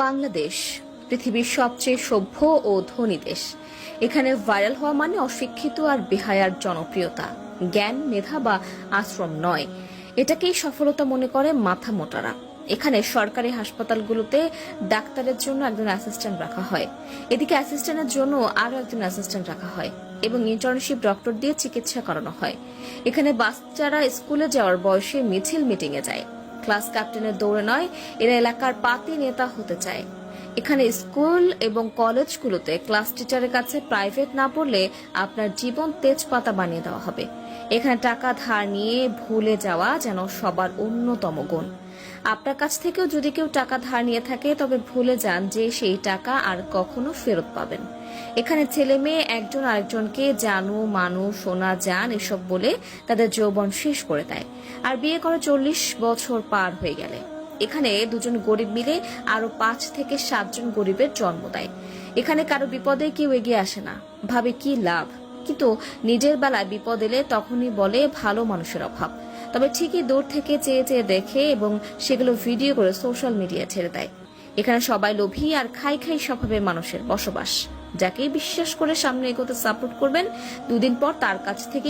বাংলাদেশ পৃথিবীর সবচেয়ে সভ্য ও ধনী দেশ। এখানে ভাইরাল হওয়া মানে অশিক্ষিত আর বেহায়ার জনপ্রিয়তা, জ্ঞান, মেধা বা আশ্রম নয়। এটাকেই সফলতা মনে করে মাথা মোটারা। এখানে সরকারি হাসপাতালগুলোতে ডাক্তারের জন্য একজন অ্যাসিস্ট্যান্ট রাখা হয়, এদিকে অ্যাসিস্ট্যান্টের জন্য আরো একজন অ্যাসিস্ট্যান্ট রাখা হয় এবং ইন্টার্নশিপ ডক্টর দিয়ে চিকিৎসা করানো হয়। এখানে বাচ্চারা স্কুলে যাওয়ার বয়সে মিছিল মিটিং এ যায়, ক্লাস ক্যাপ্টেনের দৌড়ে নয়, এরা এলাকার পাতি নেতা হতে চায়। এখানে স্কুল এবং কলেজগুলোতে ক্লাস টিচারের কাছে প্রাইভেট না পড়লে আপনার জীবন তেজপাতা বানিয়ে দেওয়া হবে। এখানে টাকা ধার নিয়ে ভুলে যাওয়া যেন সবার অন্যতম গুণ। আপনার কাছ থেকেও যদি কেউ টাকা ধার নিয়ে থাকে তবে ভুলে যান যে সেই টাকা আর কখনো ফেরত পাবেন। এখানে ছেলে মেয়ে একজন আরেকজনকে জানু, মানু, সোনা, জান এসব বলে তাদের যৌবন শেষ করে দেয়, আর বিয়ে করে 40 বছর পার হয়ে গেলে এখানে দুজন গরিব মিলে আরো 5 থেকে 7 জন গরিবের জন্ম দেয়। এখানে কারো বিপদে কেউ এগিয়ে আসে না, ভাবে কি লাভ, কিন্তু নিজের বেলায় বিপদ এলে তখনই বলে ভালো মানুষের অভাব। তবে ঠিকই দূর থেকে চেয়ে চেয়ে দেখে এবং সেগুলো ভিডিও করে সোশ্যাল মিডিয়া ছেড়ে দেয়। এখানে সবাই লোভী আর খাই খাই স্বভাবের মানুষের বসবাস। যাকে বিশ্বাস করে সামনে এগোতে সাপোর্ট করবেন, দুদিন পর তার কাছ থেকে